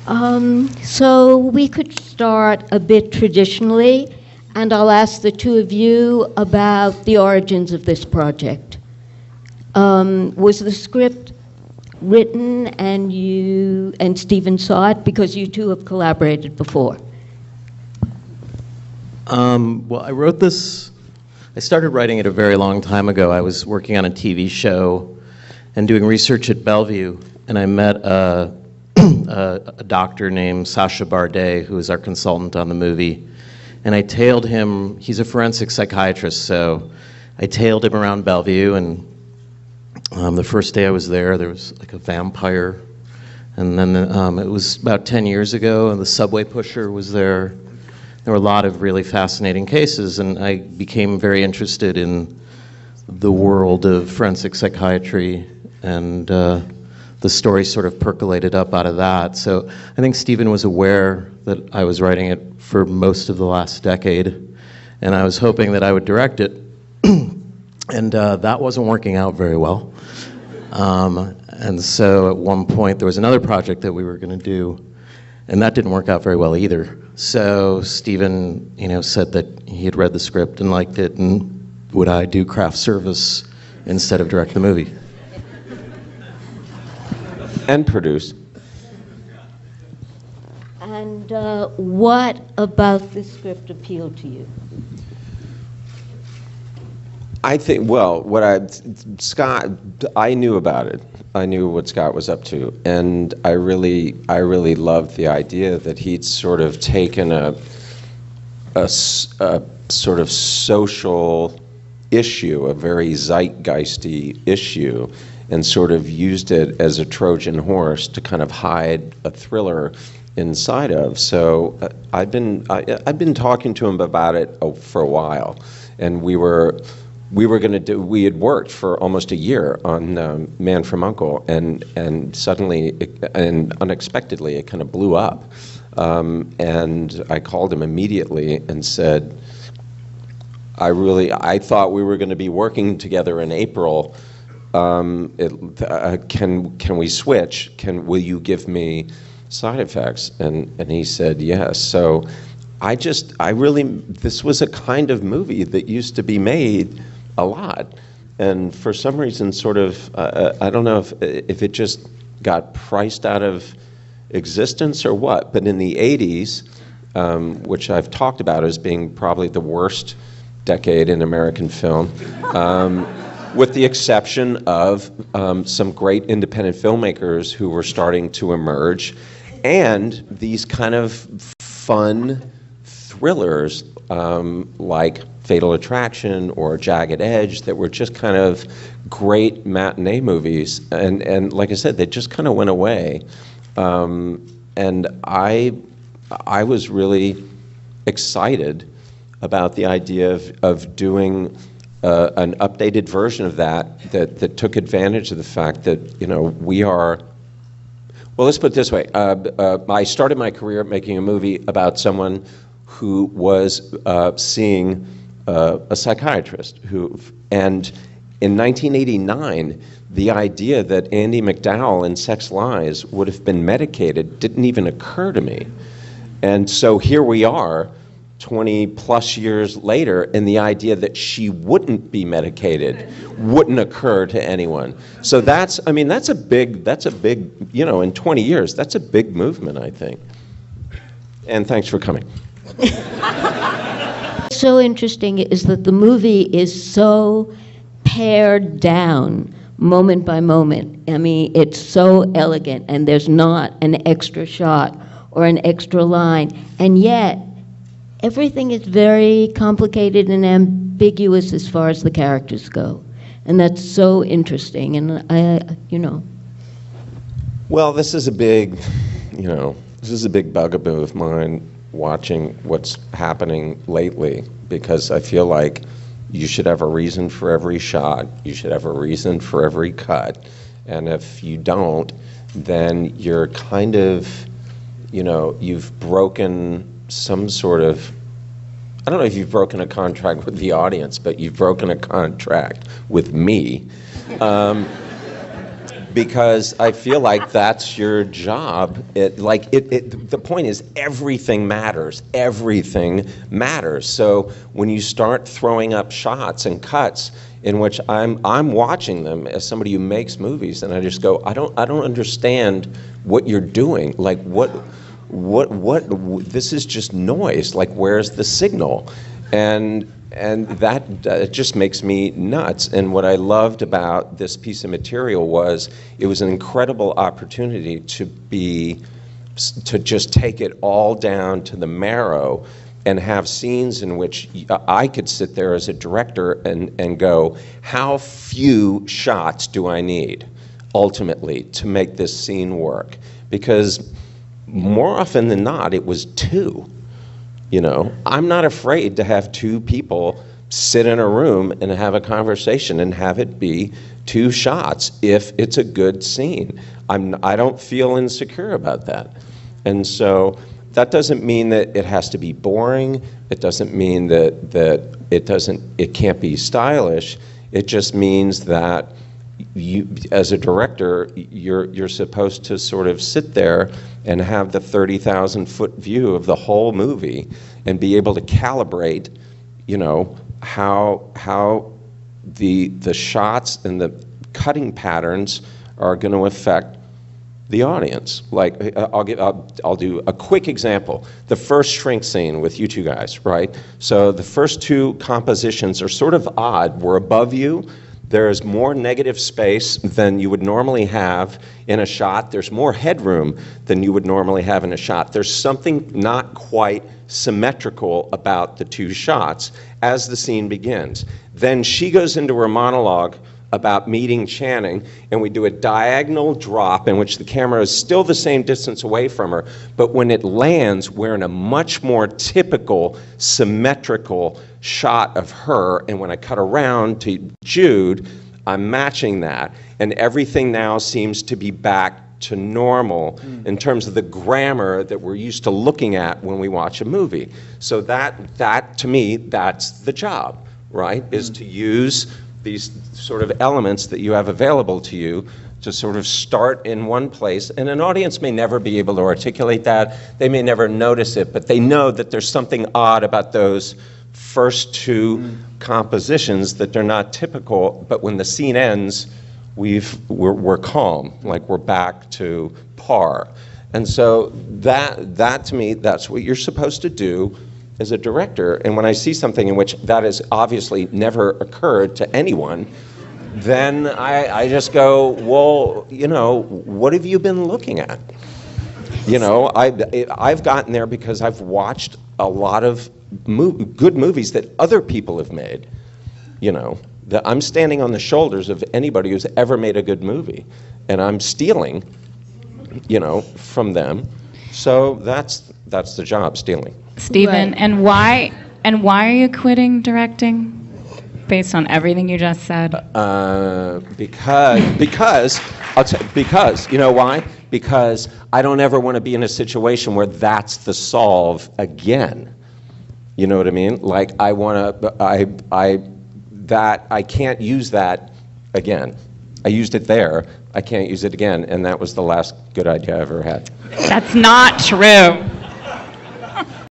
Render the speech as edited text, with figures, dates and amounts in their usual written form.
So we could start a bit traditionally, and I'll ask the two of you about the origins of this project. Was the script written and you and Stephen saw it because you two have collaborated before? Well, I started writing it a very long time ago. I was working on a TV show and doing research at Bellevue, and I met a doctor named Sacha Bardet, who was our consultant on the movie. And I tailed him. He's a forensic psychiatrist, so I tailed him around Bellevue, and the first day I was there was like a vampire. And then it was about 10 years ago, and the subway pusher was there. There were a lot of really fascinating cases, and I became very interested in the world of forensic psychiatry, and the story sort of percolated up out of that. So I think Stephen was aware that I was writing it for most of the last decade, and I was hoping that I would direct it, and that wasn't working out very well. And so at one point there was another project that we were going to do, and that didn't work out very well either. So Stephen, said that he had read the script and liked it, and would I do craft service instead of direct the movie? And produce. And what about this script appealed to you? I think, Scott, I knew about it. I knew what Scott was up to, and I really loved the idea that he'd sort of taken a sort of social issue, a very zeitgeisty issue, and sort of used it as a Trojan horse to kind of hide a thriller inside of. So I've been talking to him about it for a while, and we had worked for almost a year on Man from U.N.C.L.E., and suddenly and unexpectedly it kind of blew up, and I called him immediately and said, I thought we were going to be working together in April. Can we switch? Will you give me side effects? And he said yes. So this was a kind of movie that used to be made a lot, and for some reason sort of I don't know if it just got priced out of existence or what, but in the 80s, which I've talked about as being probably the worst decade in American film, with the exception of some great independent filmmakers who were starting to emerge, and these kind of fun thrillers like Fatal Attraction or Jagged Edge that were just kind of great matinee movies, and like I said, they just kind of went away, and I was really excited about the idea of doing an updated version of that took advantage of the fact that we are. Well, let's put it this way: I started my career making a movie about someone who was seeing a psychiatrist and in 1989, the idea that Andie MacDowell in Sex Lies would have been medicated didn't even occur to me. And so here we are, 20 plus years later, and the idea that she wouldn't be medicated wouldn't occur to anyone. So that's a big, in 20 years, that's a big movement, I think. And thanks for coming. So interesting is that the movie is so pared down moment by moment. I mean, it's so elegant, and there's not an extra shot or an extra line, and yet everything is very complicated and ambiguous as far as the characters go, and that's so interesting. And Well, this is a big bugaboo of mine, watching what's happening lately, because I feel like you should have a reason for every shot, you should have a reason for every cut, and if you don't, then you're kind of, you've broken some sort of, I don't know if you've broken a contract with the audience, but you've broken a contract with me. because I feel like that's your job. The point is everything matters. Everything matters. So when you start throwing up shots and cuts in which I'm watching them as somebody who makes movies, and I just go, I don't understand what you're doing. Like what this is just noise. Like, where's the signal? And that just makes me nuts. And what I loved about this piece of material was it was an incredible opportunity to just take it all down to the marrow and have scenes in which I could sit there as a director and go, how few shots do I need ultimately to make this scene work? Because more often than not, it was 2. You know, I'm not afraid to have 2 people sit in a room and have a conversation and have it be 2 shots if it's a good scene. I don't feel insecure about that. And so that doesn't mean that it has to be boring. It doesn't mean that it can't be stylish. It just means that you, as a director, you're supposed to sort of sit there and have the 30,000-foot view of the whole movie and be able to calibrate, you know, how the shots and the cutting patterns are going to affect the audience. Like, I'll do a quick example. The first shrink scene with you 2 guys, right? So the first 2 compositions are sort of odd. We're above you. There's more negative space than you would normally have in a shot. There's more headroom than you would normally have in a shot. There's something not quite symmetrical about the 2 shots as the scene begins. Then she goes into her monologue about meeting Channing, and we do a diagonal drop in which the camera is still the same distance away from her, but when it lands, we're in a much more typical, symmetrical shot of her, and when I cut around to Jude, I'm matching that, and everything now seems to be back to normal in terms of the grammar that we're used to looking at when we watch a movie. So that to me, that's the job, right? Is to use these sort of elements that you have available to you to sort of start in one place. And an audience may never be able to articulate that. They may never notice it, but they know that there's something odd about those first 2 compositions, that they're not typical, but when the scene ends, we're calm, like we're back to par. And so that to me, that's what you're supposed to do as a director. And when I see something in which that has obviously never occurred to anyone, then I just go, well, you know, what have you been looking at? You know, I've gotten there because I've watched a lot of good movies that other people have made. You know, that I'm standing on the shoulders of anybody who's ever made a good movie, and I'm stealing, you know, from them. So that's the job, stealing. Stephen, Right. and why are you quitting directing? Based on everything you just said. Because you know why? Because I don't ever want to be in a situation where that's the solve again. You know what I mean? Like I can't use that again. I used it there. I can't use it again, and that was the last good idea I ever had. That's not true.